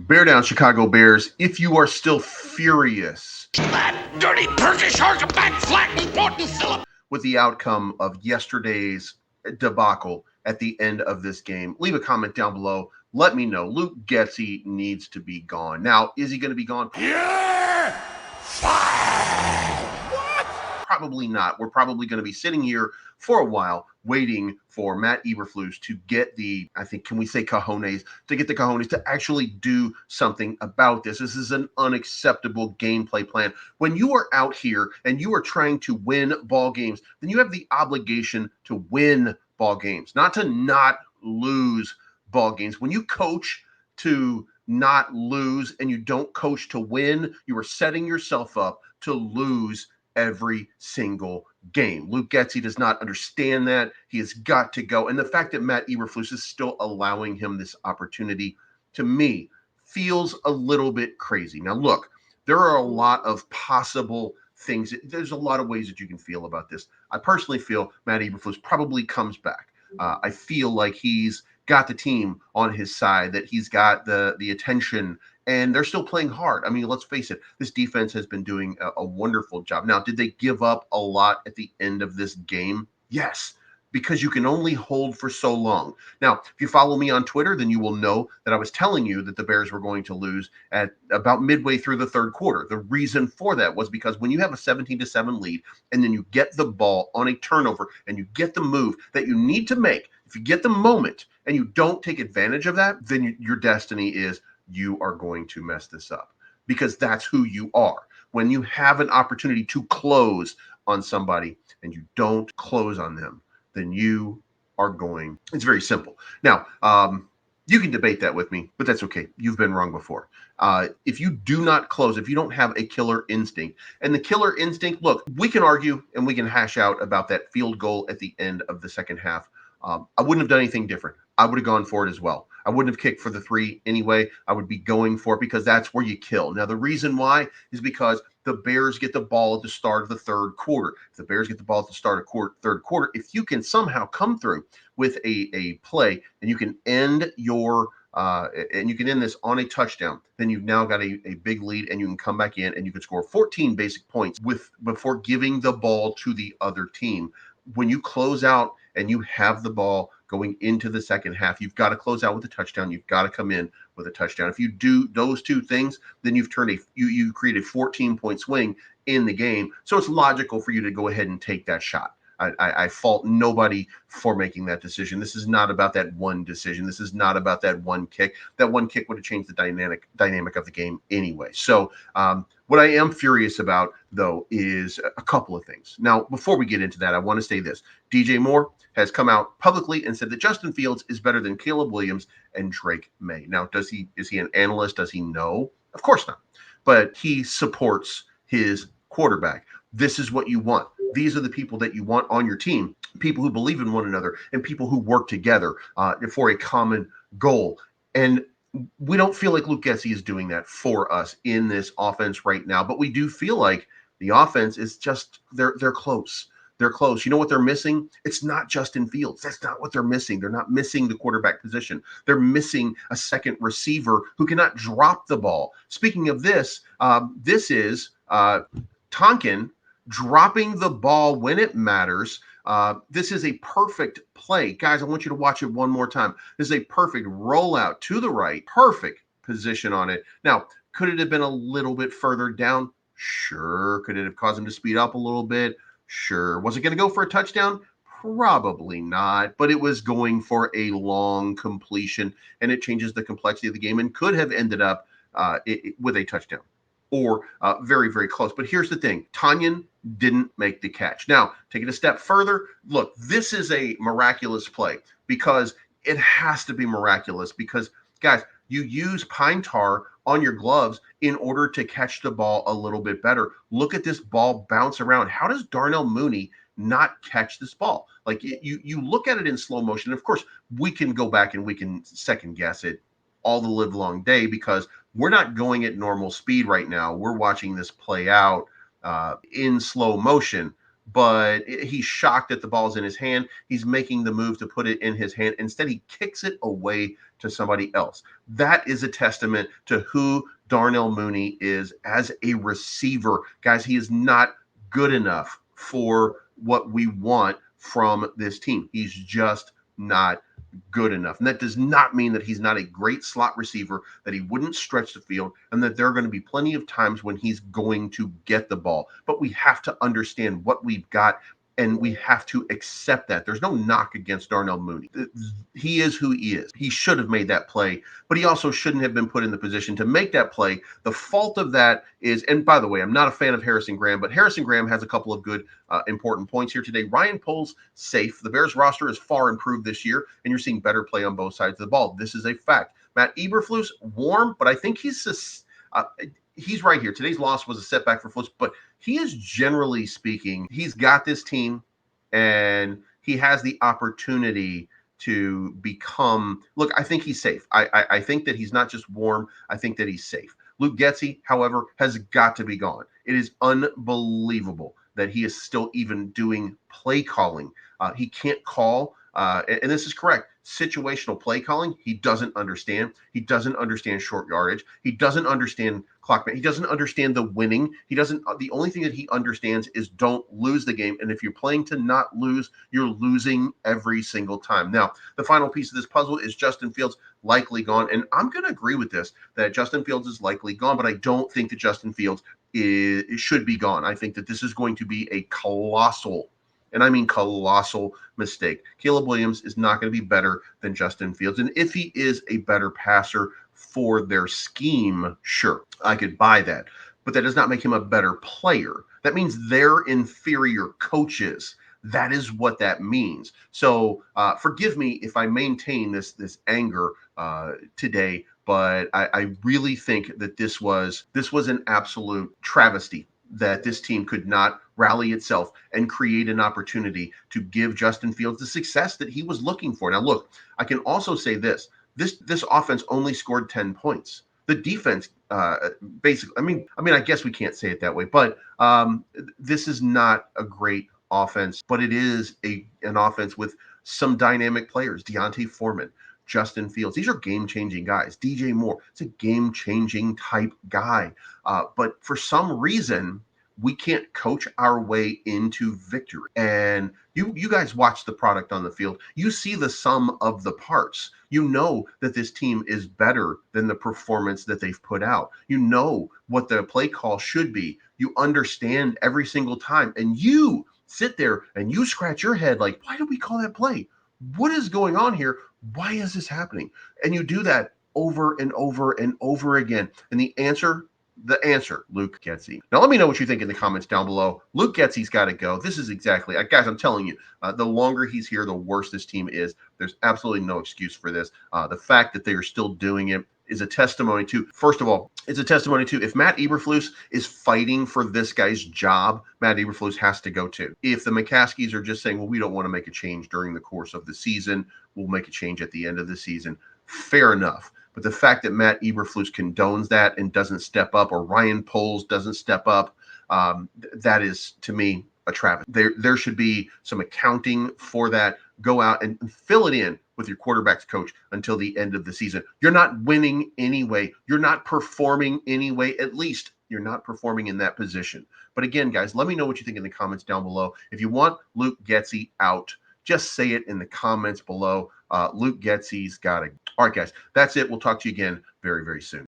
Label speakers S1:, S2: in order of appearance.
S1: Bear down, Chicago Bears. If you are still furious
S2: that dirty Turkish back flat important Philip
S1: with the outcome of yesterday's debacle at the end of this game, leave a comment down below. Let me know. Luke Getsy needs to be gone. Now, is he going to be gone?
S2: You're fired.
S1: What? Probably not. We're probably going to be sitting here for a while waiting for Matt Eberflus to get the, I think, can we say cojones, to get the cojones to actually do something about this. This is an unacceptable gameplay plan. When you are out here and you are trying to win ball games, then you have the obligation to win ball games, not to not lose ball games. When you coach to not lose and you don't coach to win, you are setting yourself up to lose every single game. Luke Getsy does not understand that. He has got to go. And the fact that Matt Eberflus is still allowing him this opportunity, to me, feels a little bit crazy. Now, look, there are a lot of possible things. There's a lot of ways that you can feel about this. I personally feel Matt Eberflus probably comes back. I feel like he's got the team on his side, that he's got the attention, and they're still playing hard. I mean, let's face it, this defense has been doing a wonderful job. Now, did they give up a lot at the end of this game? Yes, because you can only hold for so long. Now, if you follow me on Twitter, then you will know that I was telling you that the Bears were going to lose at about midway through the third quarter. The reason for that was because when you have a 17-7 lead and then you get the ball on a turnover and you get the move that you need to make, if you get the moment and you don't take advantage of that, then your destiny is you are going to mess this up, because that's who you are. When you have an opportunity to close on somebody and you don't close on them, then you are going. It's very simple. Now, you can debate that with me, but that's okay. You've been wrong before. If you do not close, if you don't have a killer instinct, and the killer instinct, look, we can argue and we can hash out about that field goal at the end of the second half. I wouldn't have done anything different. I would have gone for it as well. I wouldn't have kicked for the 3 anyway. I would be going for it because that's where you kill. Now, the reason why is because the Bears get the ball at the start of the third quarter. If the Bears get the ball at the start of third quarter, if you can somehow come through with a play and you can end your and you can end this on a touchdown, then you've now got a big lead and you can come back in and you can score 14 basic points before giving the ball to the other team. When you close out and you have the ball going into the second half, you've got to close out with a touchdown. You've got to come in with a touchdown. If you do those two things, then you've turned you create a 14-point swing in the game. So it's logical for you to go ahead and take that shot. I fault nobody for making that decision. This is not about that one decision. This is not about that one kick. That one kick would have changed the dynamic of the game anyway. So what I am furious about, though, is a couple of things. Now, before we get into that, I want to say this. DJ Moore has come out publicly and said that Justin Fields is better than Caleb Williams and Drake May. Now, is he an analyst? Does he know? Of course not. But he supports his quarterback. This is what you want. These are the people that you want on your team, people who believe in one another and people who work together for a common goal. And we don't feel like Luke Getsy is doing that for us in this offense right now, but we do feel like the offense is just, they're close. They're close. You know what they're missing? It's not Justin Fields. That's not what they're missing. They're not missing the quarterback position. They're missing a second receiver who cannot drop the ball. Speaking of this, this is Tonkin dropping the ball when it matters. This is a perfect play. Guys, I want you to watch it one more time. This is a perfect rollout to the right. Perfect position on it. Now, could it have been a little bit further down? Sure. Could it have caused him to speed up a little bit? Sure. Was it going to go for a touchdown? Probably not, but it was going for a long completion, and it changes the complexity of the game and could have ended up with a touchdown or very, very close. But here's the thing. Tonyan didn't make the catch. Now, take it a step further. Look, this is a miraculous play because it has to be miraculous because, guys, you use pine tar on your gloves in order to catch the ball a little bit better. Look at this ball bounce around. How does Darnell Mooney not catch this ball? Like, you look at it in slow motion. Of course, we can go back and we can second guess it all the live long day because we're not going at normal speed right now. We're watching this play out in slow motion. but he's shocked that the ball's in his hand. He's making the move to put it in his hand. Instead, he kicks it away to somebody else. That is a testament to who Darnell Mooney is as a receiver. Guys, he is not good enough for what we want from this team. He's just not good enough. And that does not mean that he's not a great slot receiver, that he wouldn't stretch the field, and that there are going to be plenty of times when he's going to get the ball. But we have to understand what we've got, and we have to accept that. There's no knock against Darnell Mooney. He is who he is. He should have made that play, but he also shouldn't have been put in the position to make that play. The fault of that is, and by the way, I'm not a fan of Harrison Graham, but Harrison Graham has a couple of good, important points here today. Ryan Poles safe. The Bears roster is far improved this year, and you're seeing better play on both sides of the ball. This is a fact. Matt Eberflus, warm, but I think he's right here. Today's loss was a setback for Flus, but he is, generally speaking, he's got this team and he has the opportunity to become, look, I think he's safe. I think that he's not just warm. I think that he's safe. Luke Getsy, however, has got to be gone. It is unbelievable that he is still even doing play calling. He can't call, and this is correct, situational play calling. He doesn't understand. He doesn't understand short yardage. He doesn't understand clock. He doesn't understand the winning. He doesn't. The only thing that he understands is don't lose the game. And if you're playing to not lose, you're losing every single time. Now, the final piece of this puzzle is Justin Fields likely gone. And I'm going to agree with this, that Justin Fields is likely gone, but I don't think that Justin Fields should be gone. I think that this is going to be a colossal, and I mean colossal, mistake. Caleb Williams is not going to be better than Justin Fields. And if he is a better passer for their scheme, sure, I could buy that. But that does not make him a better player. That means they're inferior coaches. That is what that means. So forgive me if I maintain this anger today, but I really think that this was an absolute travesty, that this team could not rally itself and create an opportunity to give Justin Fields the success that he was looking for. Now, look, I can also say this offense only scored 10 points. The defense, basically, I mean, I guess we can't say it that way, but this is not a great offense, but it is an offense with some dynamic players. Deontay Foreman, Justin Fields, these are game-changing guys. DJ Moore, it's a game-changing type guy. But for some reason, we can't coach our way into victory. And you guys watch the product on the field. You see the sum of the parts. You know that this team is better than the performance that they've put out. You know what the play call should be. You understand every single time. And you sit there and you scratch your head like, why did we call that play? What is going on here? Why is this happening? And you do that over and over and over again. And the answer, Luke Getsy. Now, let me know what you think in the comments down below. Luke Getsy's got to go. This is exactly, guys, I'm telling you, the longer he's here, the worse this team is. There's absolutely no excuse for this. The fact that they are still doing it is a testimony to, first of all, it's a testimony to, if Matt Eberflus is fighting for this guy's job, Matt Eberflus has to go too. If the McCaskies are just saying, well, we don't want to make a change during the course of the season, we'll make a change at the end of the season, fair enough. But the fact that Matt Eberflus condones that and doesn't step up, or Ryan Poles doesn't step up, that is, to me, a travesty. There should be some accounting for that. Go out and fill it in with your quarterback's coach until the end of the season. You're not winning anyway. You're not performing anyway. At least you're not performing in that position. But again, guys, let me know what you think in the comments down below. If you want Luke Getsy out, just say it in the comments below. Luke Getsy's got it. All right, guys, that's it. We'll talk to you again very, very soon.